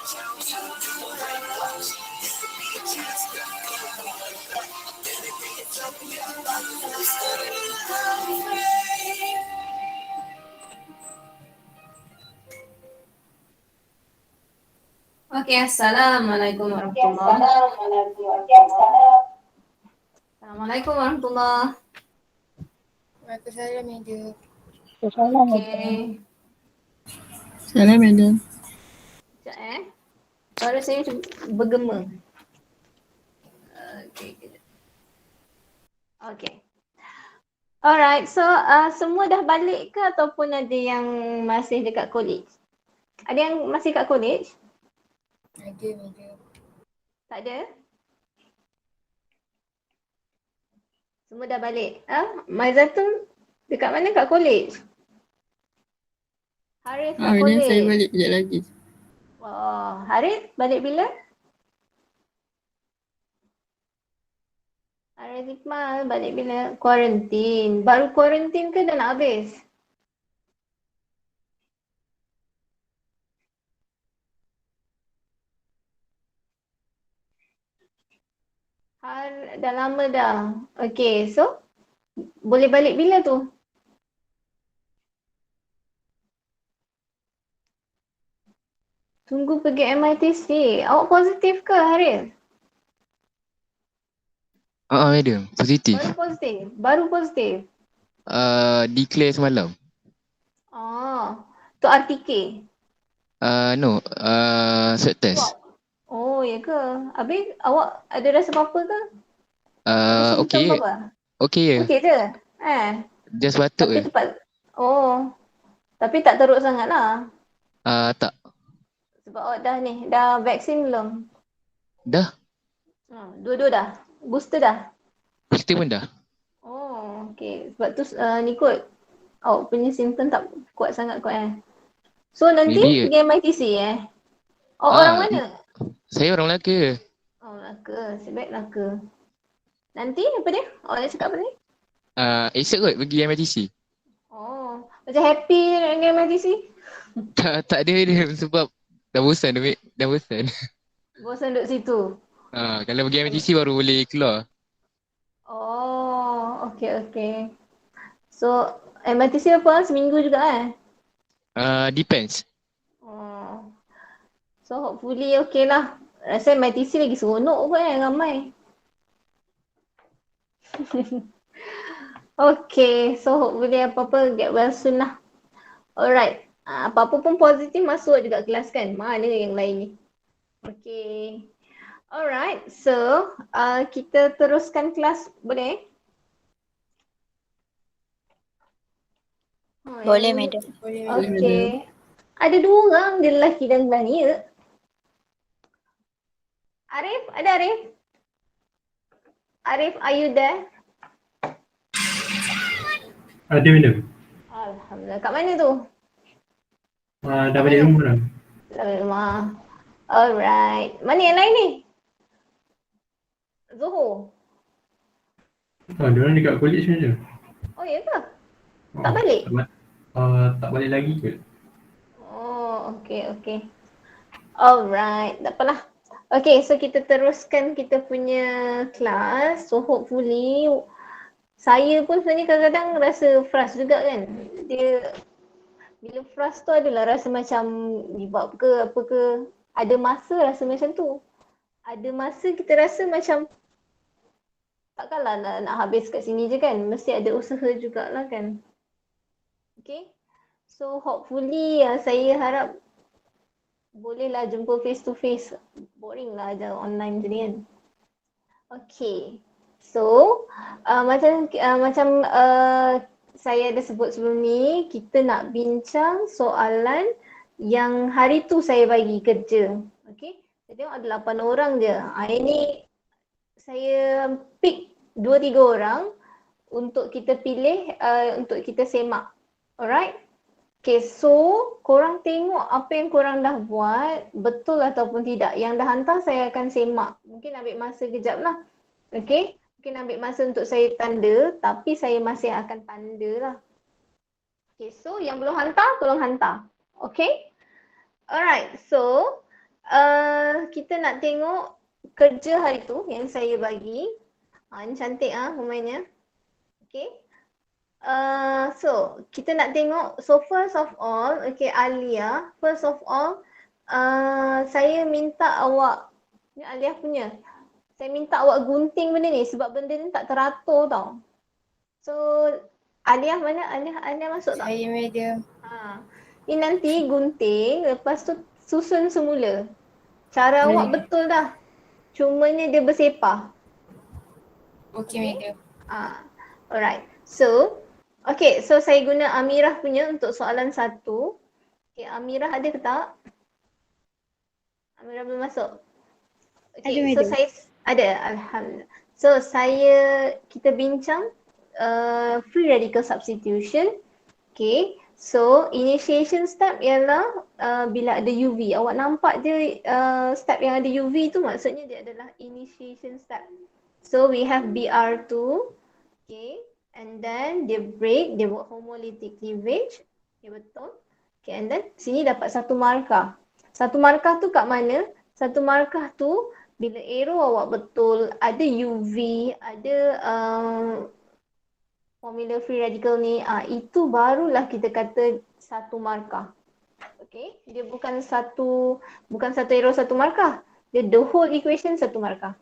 Oke, assalamualaikum warahmatullahi. Assalamualaikum warahmatullahi. Waalaikumsalam, Meja. Oke, Salam, Meja. sekejap suara saya bergema. Okey, kejap. Okey. Alright, so semua dah balik ke ataupun ada yang masih dekat college? Ada yang masih kat college? Ada, Meja. Tak ada? Semua dah balik. Maizatul dekat mana? Kat college? Harith kat college? Saya balik kejap lagi. Oh, Harith balik bila? Harith Iqmal balik bila? Kuarantin. Baru kuarantin ke dah nak habis? Dah lama dah. Okay, so boleh balik bila tu? Tunggu pergi MITC. Awak positif ke Harith? Madam, positif. Baru positif? Baru positif? Declare semalam. Tu RTK? No, swab test. Oh, ya ke? Habis awak ada rasa apa-apa ke? Ada simptom Okay. apa? Okay je. Okey je? Just batuk Tapi je. tepat. Oh. Tapi tak teruk sangat lah. Tak. Sebab awak dah vaksin belum? Dah. Dua-dua dah? Booster dah? Booster pun dah. Oh, okey. Sebab tu ni kot. Awak punya simptom tak kuat sangat kot So nanti Maybe. pergi MITC Awak orang mana? Saya orang Melaka. Oh, Melaka. Sebaik Melaka. Nanti apa dia? Awak nak cakap apa ni? Esok kot pergi MITC. Oh, macam happy nak pergi MITC? Tak ada dia sebab dah bosan dah bosan. Bosan duduk situ? Kalau pergi MITC baru boleh keluar. Oh, okey. So, MITC apa? Seminggu juga Depends. Oh. So, hopefully okey lah. Rasa MITC lagi seronok kot ramai. Okay, so hopefully apa-apa get well soon lah. Alright, apa-apa pun positif masuk juga kelas kan? Mana yang lain ni? Okay. Alright, so kita teruskan kelas boleh? Boleh, Madam. Okay. Ada dua orang, dia lelaki dan berani ya. Arif, ada Arif? Arif, are you there? Ada, Madam. Alhamdulillah. Kat mana tu? Dah balik rumah dah. Dah balik rumah. Alright. Mana yang lain ni? Zuhur. Diorang dekat college sebenarnya. Oh, ya ke? Tak balik? Tak balik lagi kot. Oh, okay. Alright. Tak apalah. Okay, so kita teruskan kita punya kelas. So, hopefully saya pun sebenarnya kadang-kadang rasa frust juga kan. Dia bila frust tu adalah rasa macam give up ke apa ke. Ada masa rasa macam tu. Ada masa kita rasa macam takkanlah nak habis kat sini je kan. Mesti ada usaha jugalah kan. Okay. So hopefully saya harap bolehlah jumpa face to face. Boring lah ajar online je ni kan. Okay. So macam saya ada sebut sebelum ni, kita nak bincang soalan yang hari tu saya bagi kerja. Okay. Saya tengok ada 8 orang je. Hari ni saya pick 2-3 orang untuk kita pilih, untuk kita semak. Alright? Okay, so korang tengok apa yang korang dah buat, betul ataupun tidak. Yang dah hantar saya akan semak. Mungkin ambil masa kejap lah. Okay? Mungkin ambil masa untuk saya tanda, tapi saya masih akan tanda lah. Okay, so yang belum hantar, tolong hantar. Okay? Alright, so kita nak tengok kerja hari tu yang saya bagi. Ni cantik pemainnya. Okay. So kita nak tengok, so first of all, okay Alia, first of all, saya minta awak, ni Alia punya, saya minta awak gunting benda ni sebab benda ni tak teratur tau. So Alia mana? Alia masuk tak? Saya madam. Ni nanti gunting, lepas tu susun semula. Cara awak betul dah. Cumanya dia bersepah. Okay madam. Alright. So, okay, so saya guna Amirah punya untuk soalan 1. Okay, Amirah ada ke tak? Amirah belum masuk. Okay, Ada, so madam. saya ada, alhamdulillah. So kita bincang free radical substitution. Okay, so initiation step ialah bila ada UV. Awak nampak je step yang ada UV tu, maksudnya dia adalah initiation step. So we have BR2, okay, and then dia break, dia buat homolytic cleavage, okay, betul. Okay, and then sini dapat satu markah. Satu markah tu kat mana? Satu markah tu bila arrow awak betul, ada UV, ada formula free radical ni, itu barulah kita kata satu markah. Okay, dia bukan satu arrow satu markah. Dia the whole equation satu markah.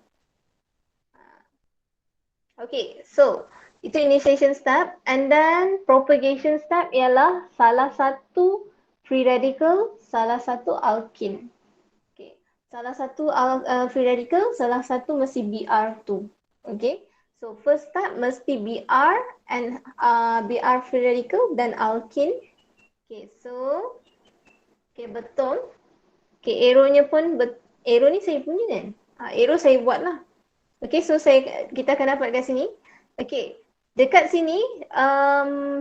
Okay, so itu initiation step, and then propagation step ialah salah satu free radical, salah satu alkene. Okay, salah satu free radical, salah satu mesti BR2. Okay, so first step mesti BR and BR free radical dan alkene. Okay, so betul. Okay, arrow-nya pun arrow ni saya punya kan? Arrow saya buat lah. Okay, so kita akan dapat kat sini. Okay, dekat sini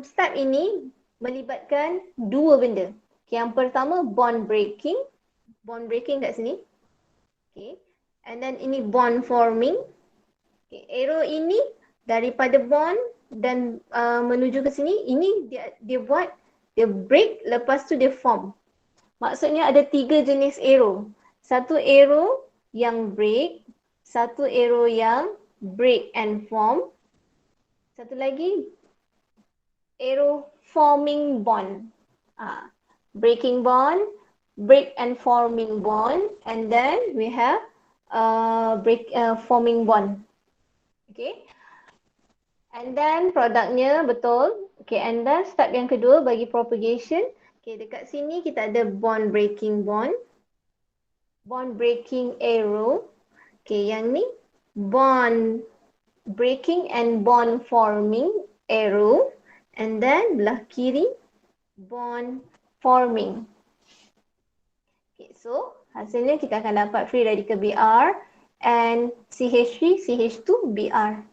step ini melibatkan dua benda. Okay, yang pertama bond breaking kat sini. Okay, and then ini bond forming. Okay, arrow ini daripada bond dan menuju ke sini, ini dia break, lepas tu dia form. Maksudnya ada 3 jenis arrow. Satu arrow yang break, satu arrow yang break and form, satu lagi arrow forming bond. Breaking bond, break and forming bond, and then we have forming bond. Okay. And then produknya betul. Okay, and then step yang kedua bagi propagation. Okay, dekat sini kita ada bond breaking arrow. Okay, yang ni bond breaking and bond forming arrow, and then belah kiri bond forming. Okay, so hasilnya kita akan dapat free radical BR and CH3, CH2, BR.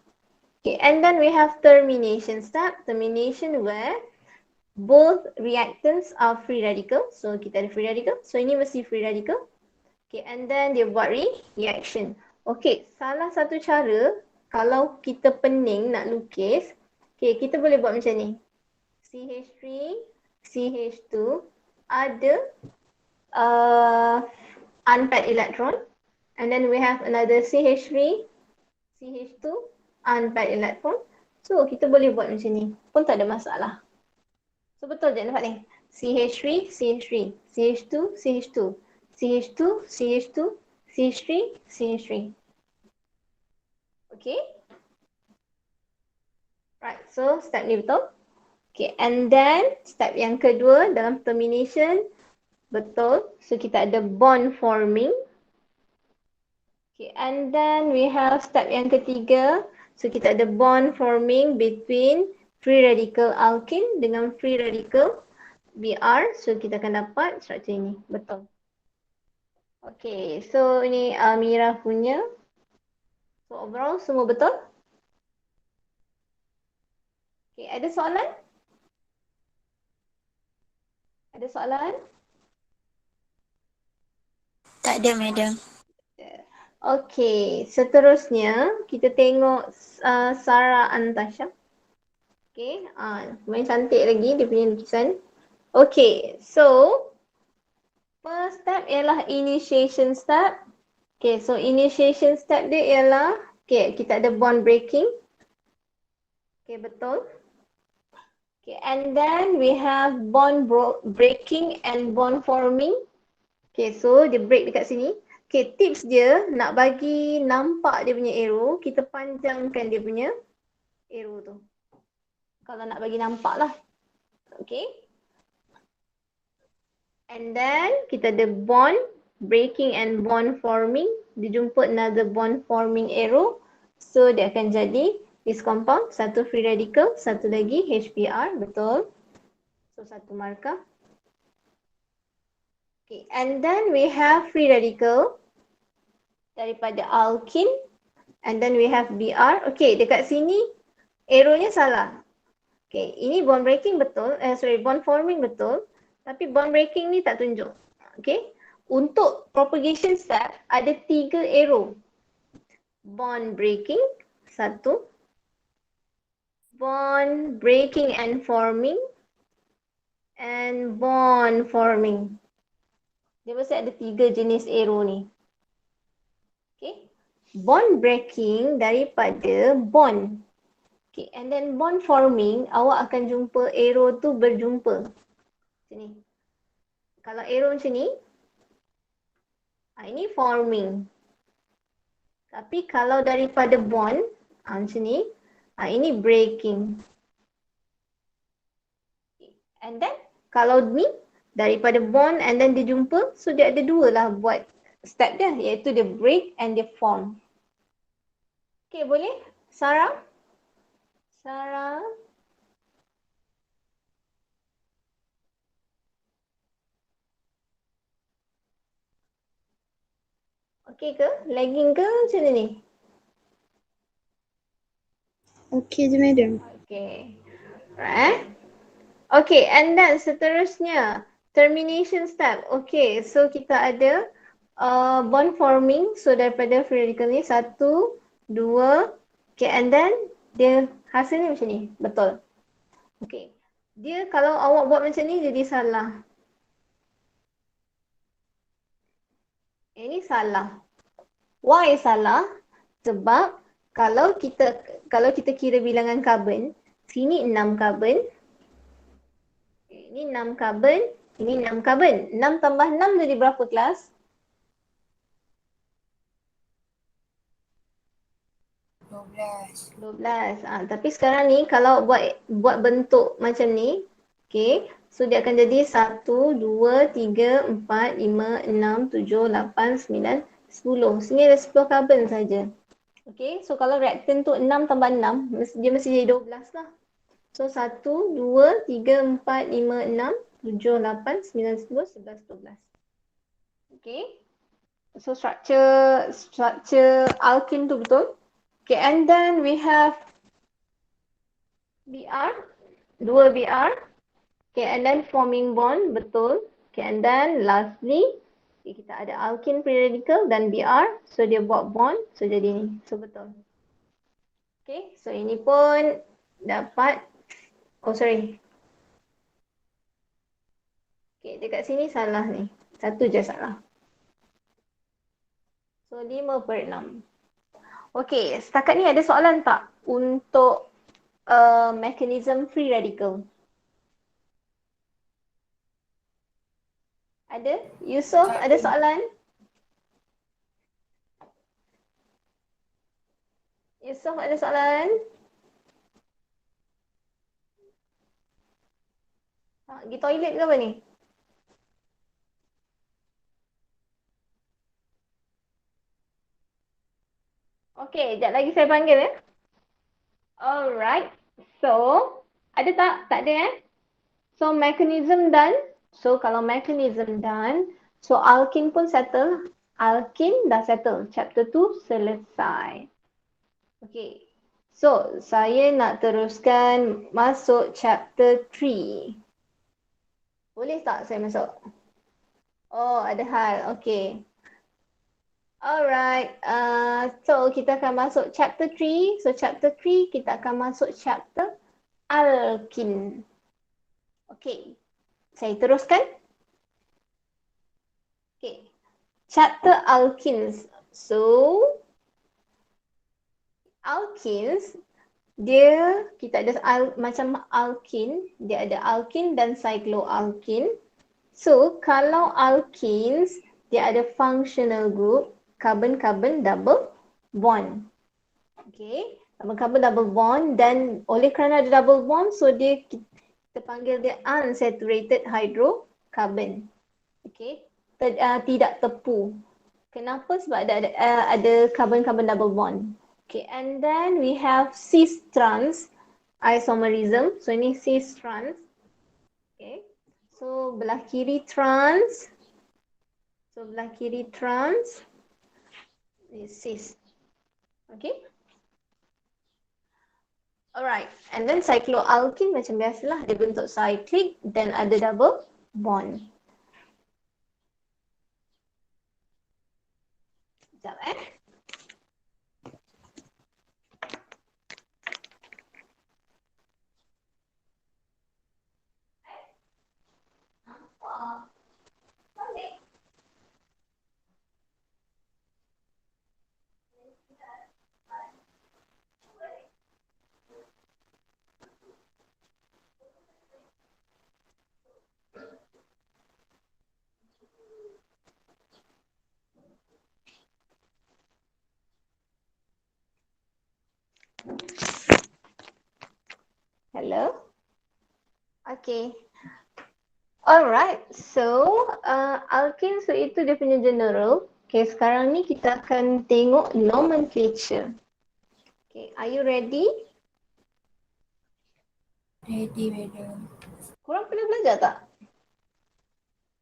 Okay, and then we have termination step, termination where both reactants are free radical. So kita ada free radical, so ini mesti free radical. Okay, and then dia buat reaction. Okay, salah satu cara kalau kita pening nak lukis, okay, kita boleh buat macam ni. CH3, CH2 ada unpaired electron, and then we have another CH3, CH2 unpaired electron. So kita boleh buat macam ni, pun tak ada masalah. So betul je nampak ni. CH3, CH3, CH2, CH2, CH2, CH2, CH3, CH3. Okay. Right, so step ni betul. Okay, and then step yang kedua dalam termination, betul. So kita ada bond forming. Okay, and then we have step yang ketiga. So kita ada bond forming between free radical alkene dengan free radical BR. So kita akan dapat struktur ini. Betul. Okay, so ini Amira punya. So overall semua betul? Okay, ada soalan? Ada soalan? Tak ada madam. Okay, seterusnya kita tengok Sarah Antasha. Okay, main cantik lagi dia punya lukisan. Okay, so First step ialah initiation step. Okay, so initiation step dia ialah, okay, kita ada bond breaking. Okay, betul. Okay, and then we have bond breaking and bond forming. Okay, so dia break dekat sini. Okay, tips dia nak bagi nampak dia punya arrow, kita panjangkan dia punya arrow tu. Kalau nak bagi nampak lah. Okay. And then kita ada bond breaking and bond forming. Dia jumpa another bond forming arrow. So dia akan jadi this compound, satu free radical, satu lagi HBr, betul. So satu markah. Okay, and then we have free radical daripada alkene, and then we have Br. Okay, dekat sini arrow-nya salah. Okay, ini bond breaking betul, bond forming betul, tapi bond breaking ni tak tunjuk. Okay, untuk propagation step ada 3 arrow. Bond breaking, satu. Bond breaking and forming, and bond forming. Dia mesti ada 3 jenis arrow ni. Okay. Bond breaking daripada bond. Okay. And then bond forming, awak akan jumpa arrow tu berjumpa. Macam ni. Kalau arrow macam ni, ini forming. Tapi kalau daripada bond, macam ni, ini breaking. And then kalau ni daripada bond and then dia jumpa, so dia ada 2 lah buat step dia, iaitu dia break and dia form. Okay, boleh? Sarah? Sarah? Okay ke? Lagging ke macam mana ni? Okay je madam. Okay. Right. Okay, and then seterusnya termination step. Okay, so kita ada bond forming. So daripada free radical ni 1, 2. Okay, and then dia hasilnya macam ni. Betul. Okay. Dia kalau awak buat macam ni jadi salah. Ini salah. Why salah? Sebab kalau kita kira bilangan karbon, sini 6 karbon. Ini 6 karbon, ini 6 karbon. 6 tambah 6 jadi berapa kelas? 12. Tapi sekarang ni kalau buat bentuk macam ni, okay, so dia akan jadi 1, 2, 3, 4, 5, 6, 7, 8, 9, 10. Sini ada 10 karbon saja. Okay, so kalau reaktan tu 6 tambah 6, dia mesti jadi 12 lah. So 1, 2, 3, 4, 5, 6, 7, 8, 9, 10, 11, 12. Okay. So structure alkene tu betul. Okay, and then we have Br, 2 Br. Okay, and then forming bond, betul. Okay, and then lastly, okay, kita ada alkene free radical dan Br. So dia buat bond, so jadi ni. So betul. Okay, so ini pun dapat, oh sorry. Okay, dekat sini salah ni. Satu je salah. So 5/6. Okay, setakat ni ada soalan tak untuk mechanism free radical? Ada? Yusof, ada soalan? Yusof, ada soalan? Pergi toilet ke apa ni? Okay, sekejap lagi saya panggil ya. Alright. So, ada tak? Tak ada So, mechanism done. So, kalau mechanism done, so alkene pun settle. Alkene dah settle. Chapter 2 selesai. Okay. So, saya nak teruskan masuk chapter 3. Boleh tak saya masuk? Oh, ada hal. Okay. Alright, so kita akan masuk chapter 3. So chapter 3 kita akan masuk chapter alkene. Okay, saya teruskan. Okay. Chapter alkenes. So, alkenes dia kita ada macam alkene, dia ada alkene dan cycloalkene. So, kalau alkenes dia ada functional group carbon-carbon double bond. Okay, carbon-carbon double bond dan oleh kerana ada double bond so dia kita panggil dia unsaturated hydrocarbon. Okay, tidak tepu. Kenapa? Sebab ada carbon-carbon double bond. Okay, and then we have cis trans isomerism. So ini cis trans. Okay, so belah kiri trans. So belah kiri trans. Ini cis. Okay. Alright, and then cycloalkene macam biasalah dia bentuk cyclic dan ada double bond. Sekejap Hello? Okay. Alright, so alkene so itu dia punya general. Okay, sekarang ni kita akan tengok nomenclature. Okay, are you ready? Ready, madam. Korang pernah belajar tak?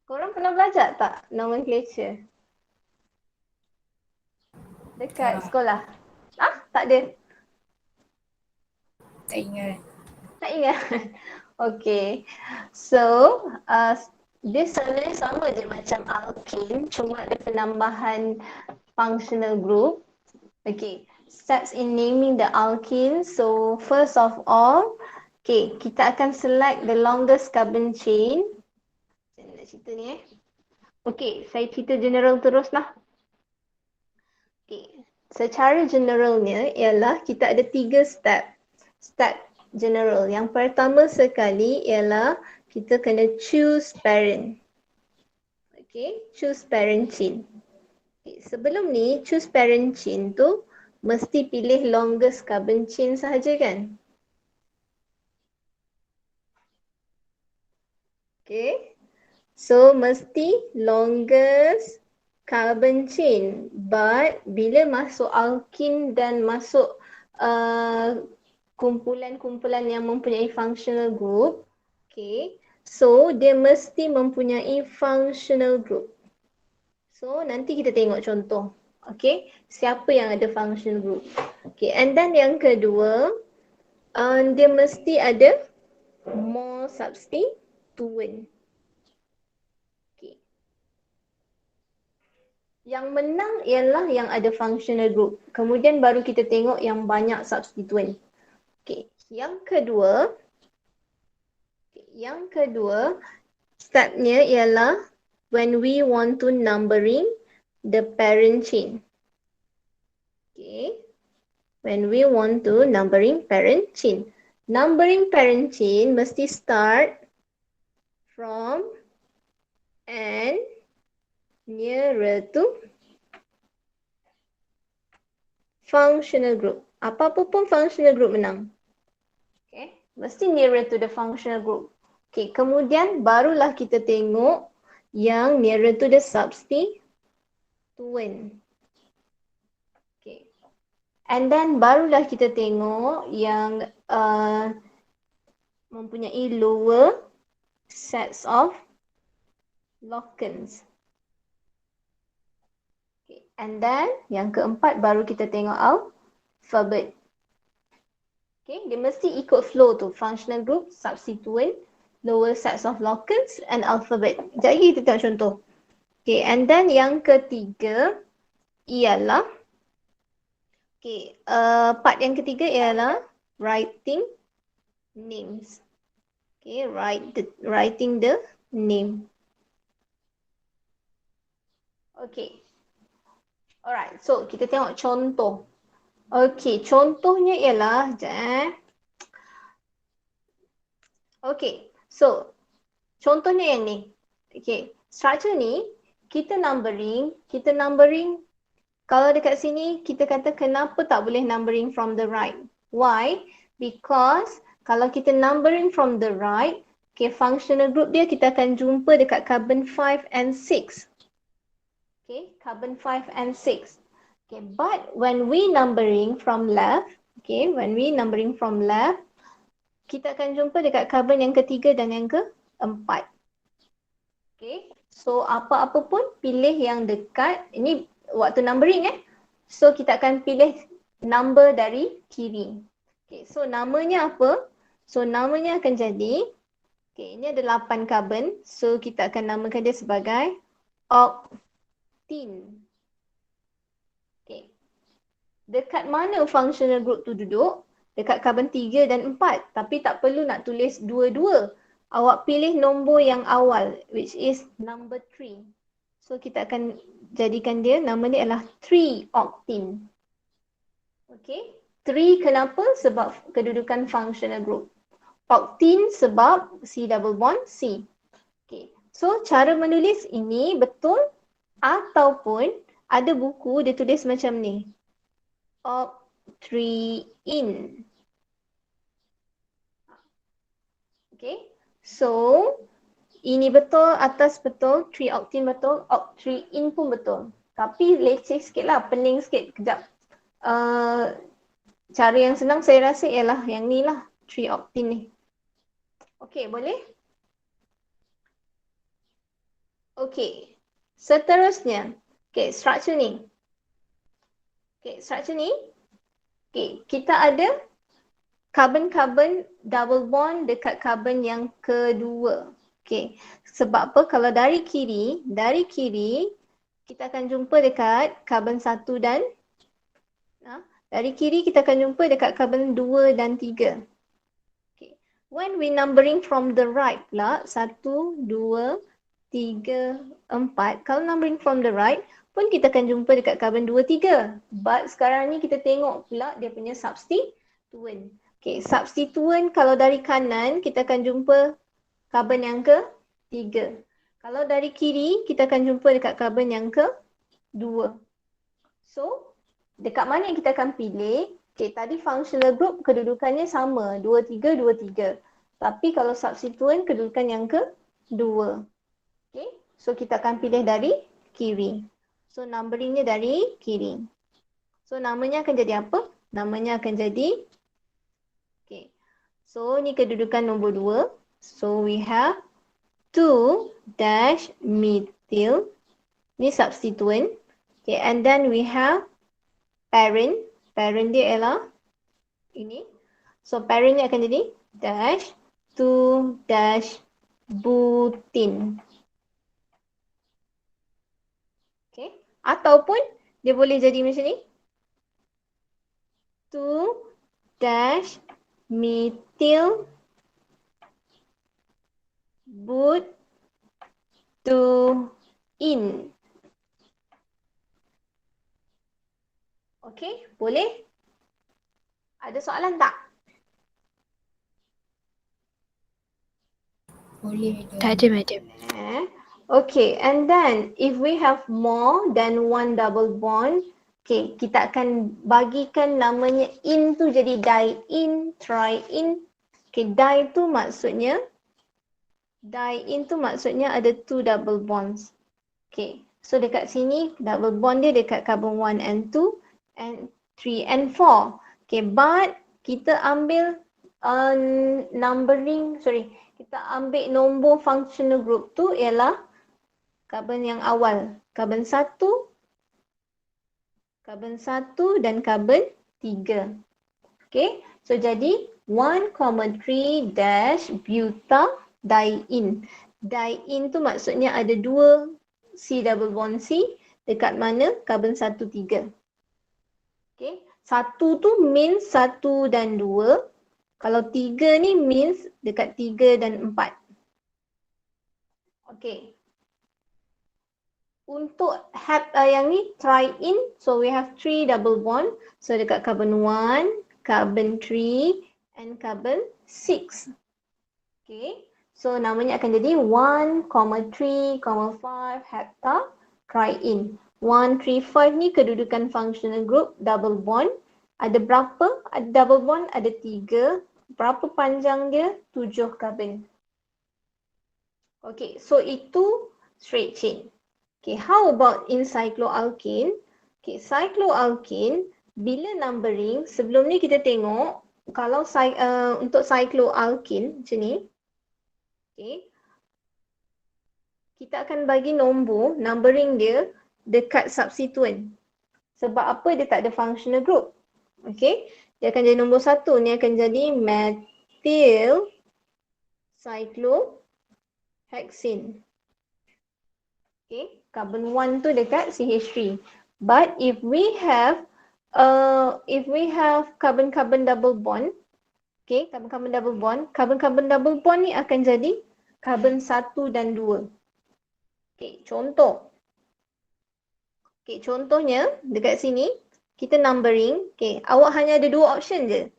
Korang pernah belajar tak nomenclature? Dekat sekolah? Ah, tak ada. Tak ingat. Tak ingat. Okay. So, dia sebenarnya sama je macam alkene, cuma ada penambahan functional group. Okay. Steps in naming the alkene. So, first of all, okay, kita akan select the longest carbon chain. Saya nak cerita ni Okay, saya cerita general terus lah. Okay. Secara generalnya ialah kita ada 3 step. Step general. Yang pertama sekali ialah kita kena choose parent. Okay, choose parent chain. Okay, sebelum ni choose parent chain tu mesti pilih longest carbon chain sahaja kan? Okay, so mesti longest carbon chain. But bila masuk alkene dan masuk kumpulan-kumpulan yang mempunyai functional group, okay, so dia mesti mempunyai functional group. So nanti kita tengok contoh, okay, siapa yang ada functional group. Okay, and then yang kedua, dia mesti ada more substituent. Okay. Yang menang ialah yang ada functional group. Kemudian baru kita tengok yang banyak substituent. Okay, yang kedua, stepnya ialah when we want to numbering the parent chain. Okay, when we want to numbering parent chain. Numbering parent chain mesti start from and nearer to functional group. Apa-apa pun functional group menang. Okay, mesti nearer to the functional group. Okay, kemudian barulah kita tengok yang nearer to the substituent. Okay, and then barulah kita tengok yang mempunyai lower sets of locants. Okay, and then yang keempat baru kita tengok alphabet. Okay, dia mesti ikut flow tu, functional group, substituent, lower sets of locants and alphabet. Sekejap lagi kita tengok contoh. Okay, and then yang ketiga ialah, okay, part yang ketiga ialah writing names. Okay, writing the name. Okay. Alright, so kita tengok contoh. Okay, contohnya ialah, okay, so contohnya yang ni. Okay, structure ni kita numbering, kalau dekat sini kita kata kenapa tak boleh numbering from the right. Why? Because kalau kita numbering from the right, okay, functional group dia kita akan jumpa dekat carbon 5 and 6. Okay, carbon 5 and 6. Okay, but when we numbering from left, kita akan jumpa dekat carbon yang ketiga dan yang keempat. Okay, so apa-apa pun pilih yang dekat, ini waktu numbering So kita akan pilih number dari kiri. Okay, so namanya apa? So namanya akan jadi, okay, ini ada 8 carbon, so kita akan namakan dia sebagai octene. Okay. Dekat mana functional group tu duduk? Dekat carbon 3 dan 4. Tapi tak perlu nak tulis dua-dua. Awak pilih nombor yang awal, which is number 3. So kita akan jadikan dia, nama dia adalah 3-octene. Okay. 3 kenapa? Sebab kedudukan functional group. Octene sebab C double bond C. Okay. So cara menulis ini betul ataupun ada buku dia tulis macam ni. Octrine. Okay. So ini betul, atas betul, 3-octene betul, octrine pun betul. Tapi leceh sikit lah, pening sikit. Kejap. Cara yang senang saya rasa ialah yang ni lah, 3-octene ni. Okay, boleh? Okay. Seterusnya. Okay, structure ni. Okay, structure ni. Okay, kita ada carbon-carbon double bond dekat carbon yang kedua. Okay, sebab apa? Kalau dari kiri kita akan jumpa dekat carbon 1 dan dari kiri kita akan jumpa dekat carbon 2 dan 3. Okay. When we numbering from the right pula, 1, 2, 3, 4. Kalau numbering from the right pun kita akan jumpa dekat carbon 2, 3. But sekarang ni kita tengok pula dia punya substituent. Okay, substituent kalau dari kanan kita akan jumpa carbon yang ke-3. Kalau dari kiri kita akan jumpa dekat carbon yang ke-2. So, dekat mana yang kita akan pilih? Okay, tadi functional group kedudukannya sama, 2, 3, 2, 3. Tapi kalau substituent kedudukan yang ke-2. Okay, so kita akan pilih dari kiri. So numberingnya dari kiri. So namanya akan jadi apa? Namanya akan jadi, okay, so ni kedudukan nombor 2. So we have 2-methyl. Ni substituent. Okay, and then we have parent. Parent dia ialah ini. So parent ni akan jadi dash 2-butene. Okay, ataupun dia boleh jadi macam ni. 2-methyl butene. Okay, boleh? Ada soalan tak? Boleh madam. Tak ada madam. Okay, and then if we have more than one double bond, okay, kita akan bagikan namanya in tu jadi di-in, tri-in. Okay, di tu maksudnya, di-in tu maksudnya ada 2 double bonds. Okay, so dekat sini double bond dia dekat carbon 1 and 2 and 3 and 4. Okay, but kita ambil kita ambil nombor functional group tu ialah carbon yang awal, carbon 1 dan carbon 3. Okay, so jadi 1,3 dash butadiene. Diene tu maksudnya ada 2 C double bond C dekat mana? Carbon 1, 3. Okay, 1 tu means 1 dan 2. Kalau 3 ni means dekat 3 dan 4. Okay. Untuk yang ni try-in, so we have 3 double bond. So dekat carbon 1, carbon 3 and carbon 6. Okay, so namanya akan jadi 1, 3, 5 hepta try-in. 1, 3, 5 ni kedudukan functional group double bond. Ada berapa? Ada double bond, ada 3. Berapa panjang dia? 7 carbon. Okay, so itu straight chain. Okay, how about in cycloalkane? Okay, cycloalkane, bila numbering, sebelum ni kita tengok, kalau untuk cycloalkane macam ni, okay, kita akan bagi nombor, numbering dia dekat substituent. Sebab apa? Dia tak ada functional group. Okay, dia akan jadi nombor 1, ni akan jadi methyl cyclohexane. Okay, carbon 1 tu dekat CH3. But if we have carbon-carbon double bond, okay, carbon-carbon double bond ni akan jadi carbon 1 dan 2. Okay, contoh. Okay, contohnya dekat sini kita numbering, okay, awak hanya ada 2 option je.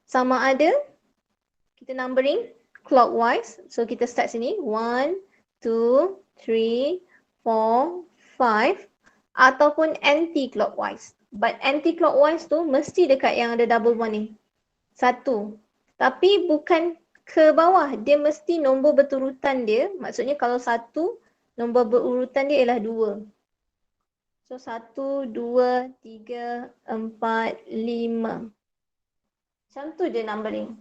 Sama ada kita numbering clockwise, so kita start sini 1, 2, 3, 4, 5 ataupun anti-clockwise. But anti-clockwise tu mesti dekat yang ada double bond ni. 1. Tapi bukan ke bawah, dia mesti nombor berurutan dia. Maksudnya kalau 1, nombor berurutan dia ialah 2. So 1, 2, 3, 4, 5. Macam tu je numbering.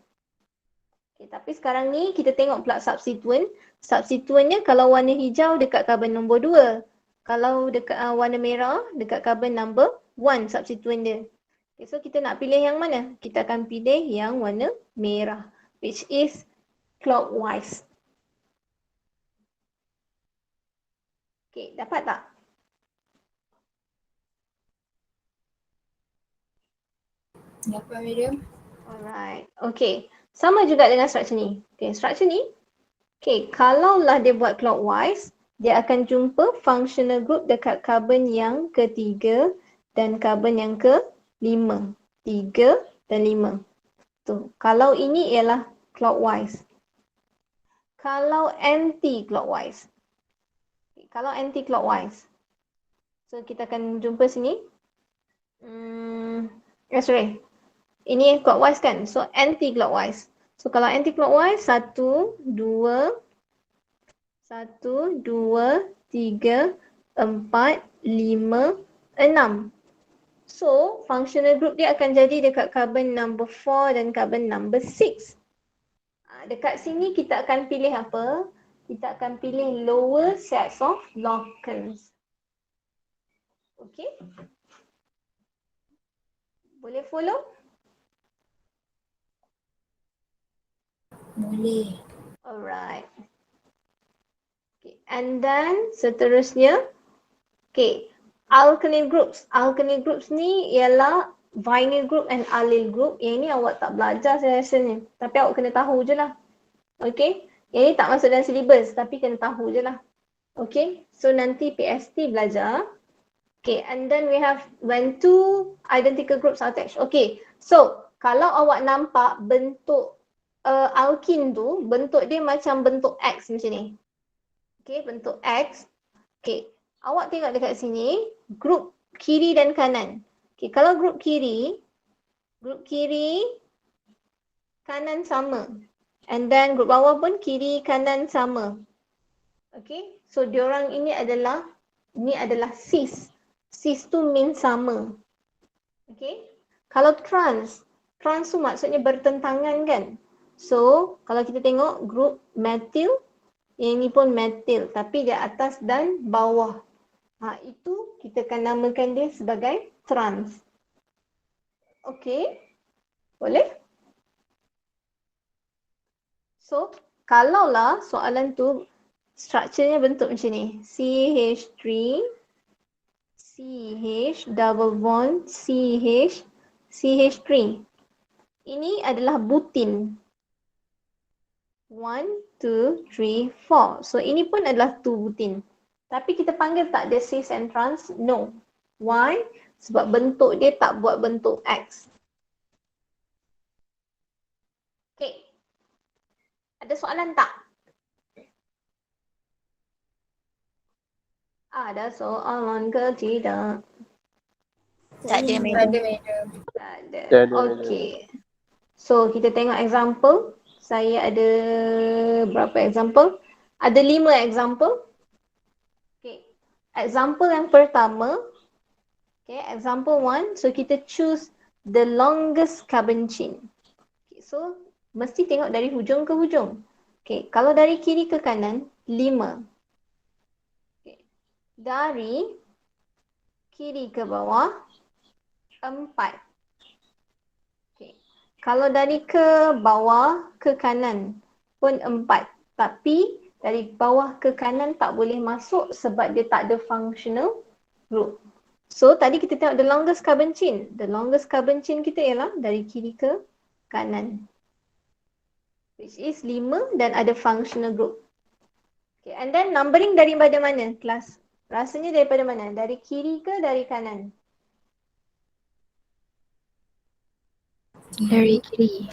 Okay, tapi sekarang ni kita tengok pula substituent. Substituentnya kalau warna hijau dekat carbon nombor 2. Kalau dekat warna merah dekat carbon number 1 substituent dia. Okay, so kita nak pilih yang mana? Kita akan pilih yang warna merah, which is clockwise. Okay, dapat tak? Dapat madam. Alright, okay. Sama juga dengan structure ni. Okay, structure ni, okay, kalaulah dia buat clockwise, dia akan jumpa functional group dekat carbon yang ketiga dan carbon yang ke-5. 3 dan 5. Tu. Kalau ini ialah clockwise. Kalau anti-clockwise. Okay, kalau anti-clockwise. So kita akan jumpa sini. Sorry. Ini clockwise kan? So anti-clockwise. So kalau anti-clockwise 1, 2, 3, 4, 5, 6. So functional group dia akan jadi dekat carbon number 4 dan carbon number 6. Dekat sini kita akan pilih apa? Kita akan pilih lower sets of locants. Okay? Boleh follow? Boleh. Alright. Okay. And then seterusnya, okay, alkyl groups. Alkyl groups ni ialah vinyl group and allyl group. Yang ni awak tak belajar saya rasa ni. Tapi awak kena tahu je lah. Okay. Yang ni tak masuk dalam syllabus tapi kena tahu je lah. Okay. So nanti PST belajar. Okay. And then we have when two identical groups are attached. Okay. So kalau awak nampak bentuk alkene tu, bentuk dia macam bentuk X macam ni. Okay, bentuk X. Okay, awak tengok dekat sini, grup kiri dan kanan. Okay, kalau grup kiri, kanan sama. And then grup bawah pun kiri, kanan sama. Okay, so diorang ini adalah cis. Cis tu mean sama. Okay, kalau trans tu maksudnya bertentangan kan. So, kalau kita tengok grup methyl, yang ini pun methyl tapi dia atas dan bawah. Itu kita akan namakan dia sebagai trans. Okey. Boleh? So, kalaulah soalan tu strukturnya bentuk macam ni. CH3, CH, double bond, CH, CH3. Ini adalah butin. 1, 2, 3, 4. So ini pun adalah 2 butin. Tapi kita panggil tak dia cis and trans? No. Why? Sebab bentuk dia tak buat bentuk X. Okay. Ada soalan tak? Ada soalan ke tidak? Tak ada, madam. Tak ada, madam. Tak ada. Tak ada, madam. Okay. So kita tengok example. Saya ada berapa example? Ada 5 example. Okay. Example yang pertama. Okay, example 1. So kita choose the longest carbon chain. Okay, so mesti tengok dari hujung ke hujung. Okay, kalau dari kiri ke kanan, 5. Okay. Dari kiri ke bawah, 4. Okay. Kalau dari ke bawah ke kanan pun 4. Tapi dari bawah ke kanan tak boleh masuk sebab dia tak ada functional group. So tadi kita tengok the longest carbon chain. The longest carbon chain kita ialah dari kiri ke kanan. Which is 5 dan ada functional group. Okay, and then numbering daripada mana kelas? Rasanya daripada mana? Dari kiri ke dari kanan? Dari kiri.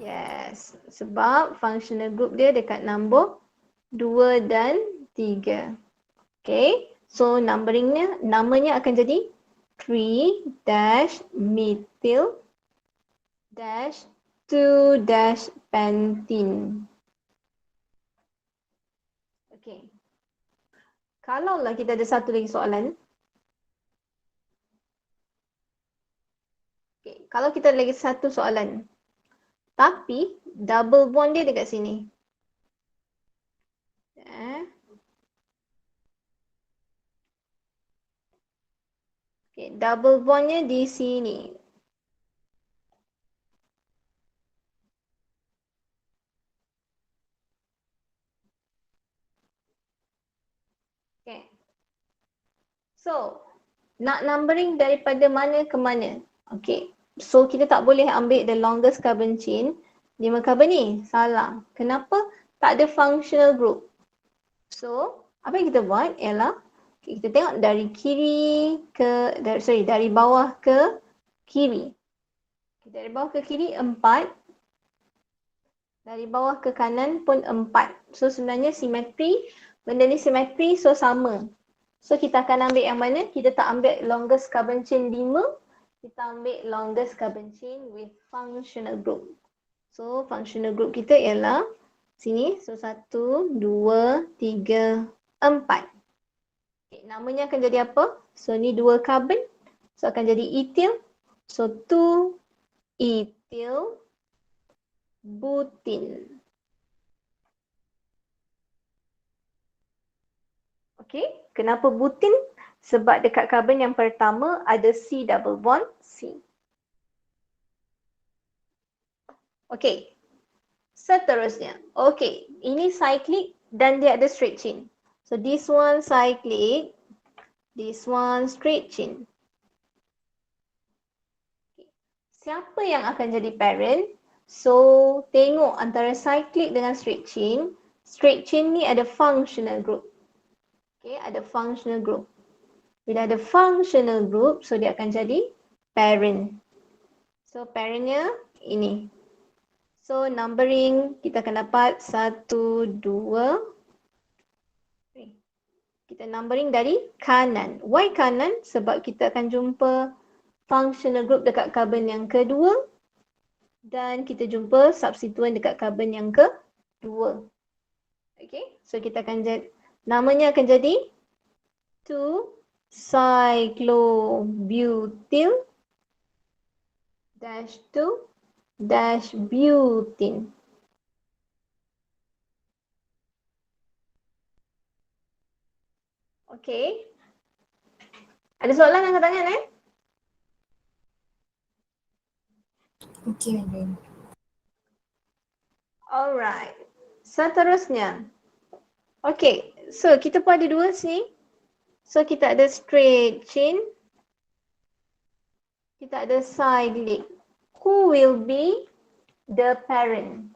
Yes, sebab functional group dia dekat nombor 2 dan 3. Okay, so numberingnya, namanya akan jadi 3-methyl-2-pentene. Okay. Kalaulah kita ada satu lagi soalan. Okay, kalau kita ada lagi satu soalan. Tapi double bond dia dekat sini. Okay, double bondnya di sini. Okay. So, nak numbering daripada mana ke mana? Okay. So, kita tak boleh ambil the longest carbon chain. 5 carbon ni. Salah. Kenapa? Tak ada functional group. So, apa yang kita buat ialah okay, kita tengok dari kiri ke, dari bawah ke kiri. Okay, dari bawah ke kiri 4. Dari bawah ke kanan pun 4. So, sebenarnya simetri. Benda ni simetri, so sama. So kita akan ambil yang mana? Kita tak ambil longest carbon chain 5. Kita ambil longest carbon chain with functional group. So functional group kita ialah sini. So 1, 2, 3, 4. Okay, namanya akan jadi apa? So ni 2 carbon. So akan jadi ethyl. So 2 ethyl butene. Okay, kenapa butin? Sebab dekat karbon yang pertama ada C double bond C. Okay, seterusnya. Okay, ini cyclic dan dia ada straight chain. So this one cyclic, this one straight chain. Okay. Siapa yang akan jadi parent? So tengok antara cyclic dengan straight chain. Straight chain ni ada functional group. Okay, ada functional group. Bila ada functional group, so dia akan jadi parent. So parentnya ini. So numbering kita akan dapat 1, 2. Kita numbering dari kanan. Why kanan? Sebab kita akan jumpa functional group dekat carbon yang kedua. Dan kita jumpa substituent dekat carbon yang kedua. Okay, so kita akan namanya akan jadi 2-cyclobutyl -2-butene. Okay. Ada soalan angkat tangan Okey, madam. Alright. Seterusnya. Okay. So kita pun ada 2 sini. So kita ada straight chain. Kita ada cyclic. Who will be the parent?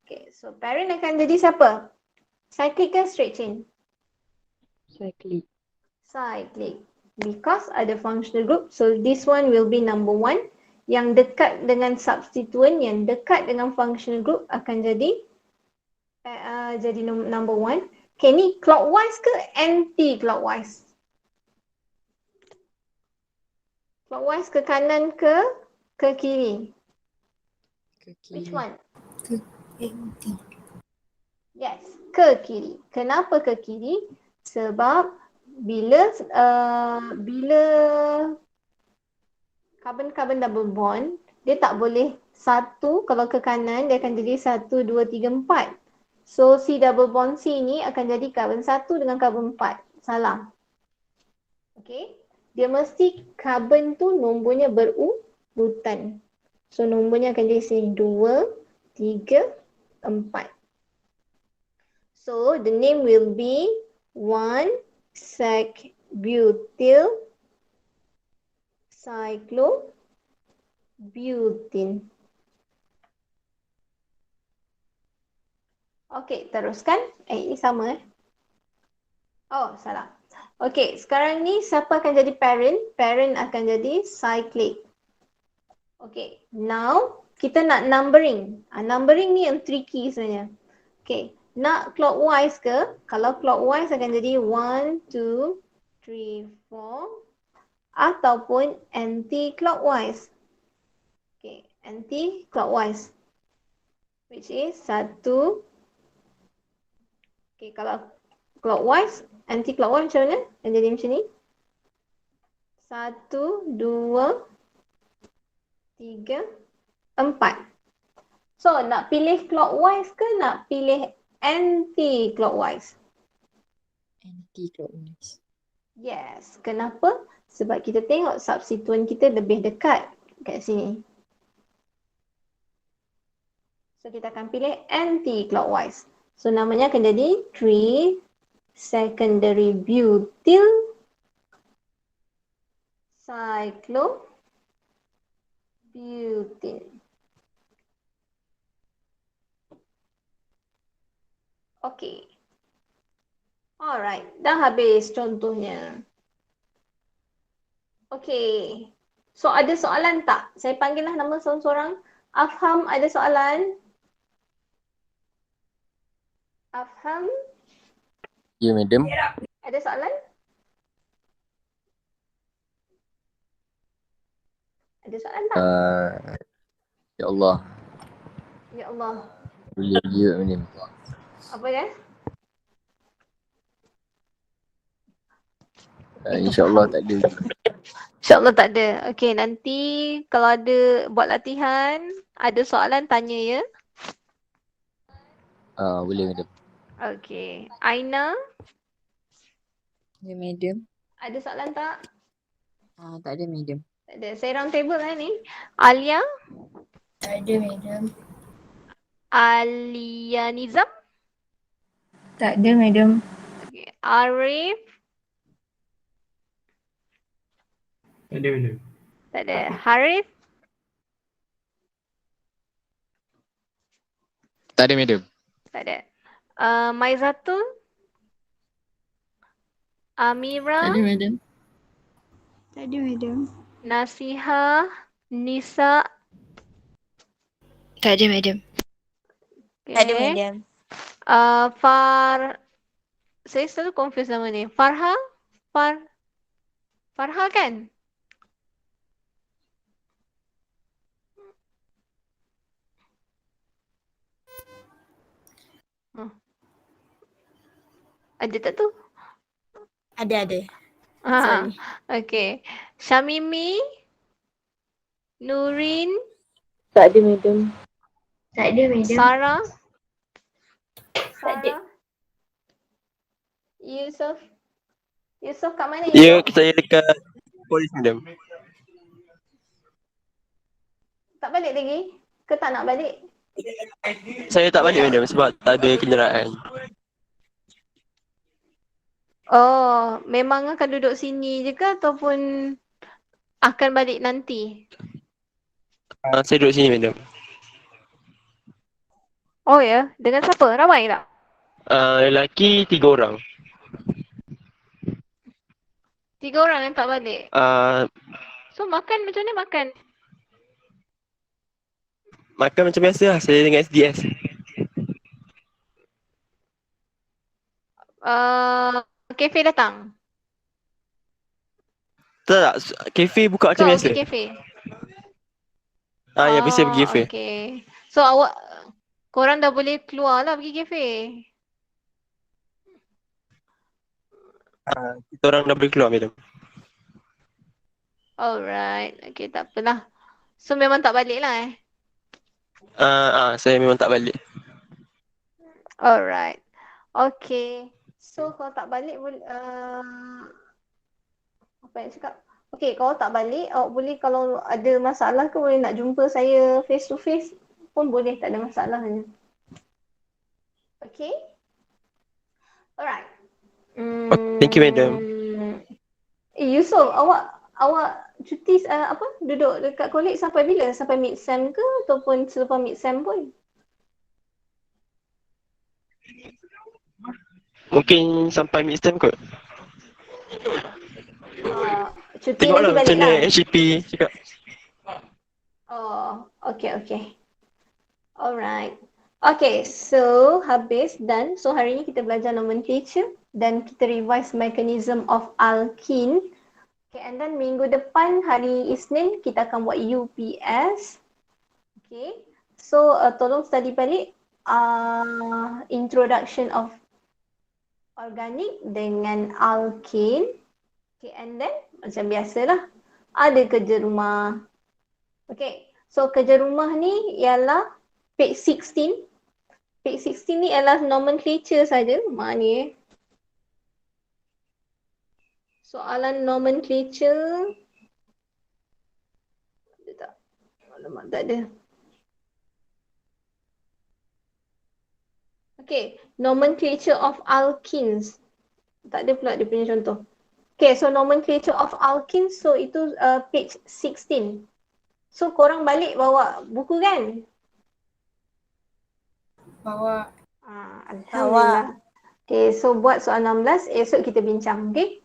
Okay, so parent akan jadi siapa? Cyclic ke straight chain? Cyclic. Cyclic. Because ada functional group, so this one will be number 1. Yang dekat dengan substituent, yang dekat dengan functional group akan jadi number 1. Okay, ni clockwise ke anti-clockwise? Clockwise ke kanan ke kiri? Ke Which kiri. one? Anti. Yes, ke kiri. Kenapa ke kiri? Sebab bila carbon-carbon double bond, dia tak boleh satu, kalau ke kanan dia akan jadi 1, 2, 3, 4. So C double bond C ni akan jadi carbon 1 dengan carbon 4. Salah. Okay. Dia mesti carbon tu nombornya berurutan. So nombornya akan jadi sini 2, 3, 4. So the name will be 1-sec-butyl cyclobutene. Okey, teruskan. Ini sama Oh, salah. Okey, sekarang ni siapa akan jadi parent? Parent akan jadi cyclic. Okey, now kita nak numbering. Numbering ni yang tricky sebenarnya. Okey, nak clockwise ke? Kalau clockwise akan jadi 1, 2, 3, 4 ataupun anti-clockwise. Okey, anti-clockwise. Which is 1. Okey, kalau clockwise, anti-clockwise macam mana? Akan jadi macam ni. 1, 2, 3, 4. So, nak pilih clockwise ke nak pilih anti-clockwise? Anti-clockwise. Yes. Kenapa? Sebab kita tengok substituent kita lebih dekat kat sini. So, kita akan pilih anti-clockwise. So, namanya akan jadi 3 secondary butyl cyclobutene. Okay. Alright, dah habis contohnya. Okay. So, ada soalan tak? Saya panggillah nama seorang-seorang. Afham, ada soalan? Afham, Ya, madam. ada soalan? Ada soalan tak? Ya Allah. Ya Allah. Boleh juga, madam. Apa dia? InsyaAllah tak ada. InsyaAllah tak ada. Okay, nanti kalau ada buat latihan, ada soalan tanya ya. Boleh, madam. Okay. Aina, Ya, madam. ada soalan tak? Tak ada, madam. Tak ada. Saya round table kan ni. Alia, Tak ada, madam. Alia Nizam, Tak ada, madam. okay. Arif, Tak ada mana. tak ada. Harith, Tak ada, madam. tak ada. Maizatul, Amira, madam. Tak ada, madam. Nasiha, Nisa, Tak ada, madam. okay. Tak ada, madam. Saya selalu confuse nama ni. Farha kan? Ada tak tu? Ada. Ha. Okay. Syamimi, Nurin, Tak ada, madam. Tak ada, madam. Sarah, Tak ada. Yusof. Yusof kat mana? Ya, Yusof? saya dekat polis, madam. Tak balik lagi? Ke tak nak balik? Saya tak balik, madam, sebab tak ada kenderaan. Oh, memang akan duduk sini je ke ataupun akan balik nanti? Saya duduk sini, madam. Oh ya? Dengan siapa? Ramai tak? Lelaki 3 orang. 3 orang yang tak balik. So makan macam mana makan? Makan macam biasa lah, saya dengan SDS. Kafe datang. Tak, kafe buka macam So biasa. pergi kafe. Ya, biasa pergi kafe. Okay. So korang dah boleh keluar lah pergi kafe. Kita orang dah boleh keluar, madam. Alright. Okay, tak apalah. So memang tak balik lah Saya memang tak balik. Alright. Okay. So kalau tak balik apa nak cakap? Okay, kalau tak balik, awak boleh kalau ada masalah ke boleh nak jumpa saya face to face pun boleh, tak ada masalahnya. Okay? Alright. Thank you, madam. Yusof, awak cuti duduk dekat college sampai bila? Sampai mid-sem ke ataupun selepas mid-sem pun? Mungkin sampai mid-term kot. Cuti Tengoklah nanti balik macam lah. mana HCP cakap. Oh, okay. Alright. Okay, so habis dan so hari ni kita belajar nomenclature dan kita revise mechanism of alkene. Okay, and then minggu depan hari Isnin kita akan buat UPS. Okay, so tolong study balik introduction of organic dengan alkene. Okay, and then macam biasalah ada kerja rumah. Okay, so kerja rumah ni ialah page 16. Page 16 ni ialah nomenclature saja. Mana soalan nomenclature. Ada tak? Alamak, tak ada. Okay, nomenclature of alkenes. Tak ada pula dia punya contoh. Okay, so nomenclature of alkenes, so itu page 16. So korang balik bawa buku kan? Bawa. Alhamdulillah. Okay, so buat soal 16, esok kita bincang, okay?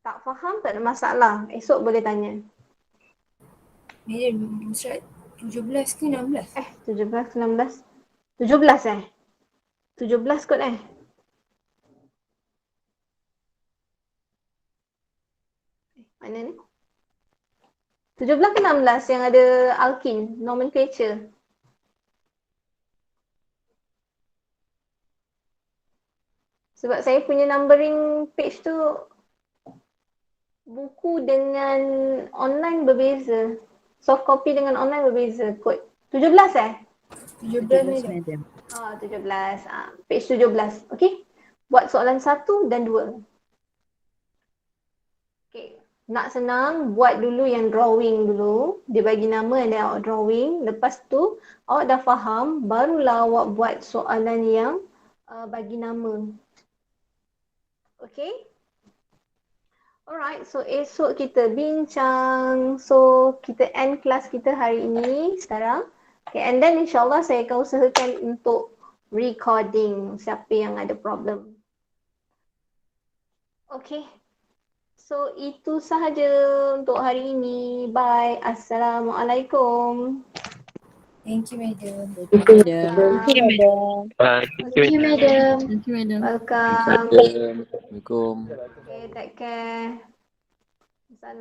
Tak faham, tak ada masalah. Esok boleh tanya. Madam, surat 17 ke 16? 17 ke 16? 17 17 kot mana ni? 17 ke 16 yang ada alkene, nomenclature. Sebab saya punya numbering page tu buku dengan online berbeza. Soft copy dengan online berbeza. Kod 17 17 madam. 17. Page 17. Okay. Buat soalan 1 dan 2. Okay. Nak senang, buat dulu yang drawing dulu. Dia bagi nama dan awak drawing. Lepas tu, awak dah faham, barulah awak buat soalan yang bagi nama. Okay. Alright, so esok kita bincang. So, kita end kelas kita hari ini sekarang. Okay, and then insyaAllah saya akan usahakan untuk recording siapa yang ada problem. Okay. So, itu sahaja untuk hari ini. Bye. Assalamualaikum. Thank you madam. Thank you, madam. Thank you madam. Thank you, madam. Thank you madam. Welcome. Assalamualaikum. Okay, take care. Salam.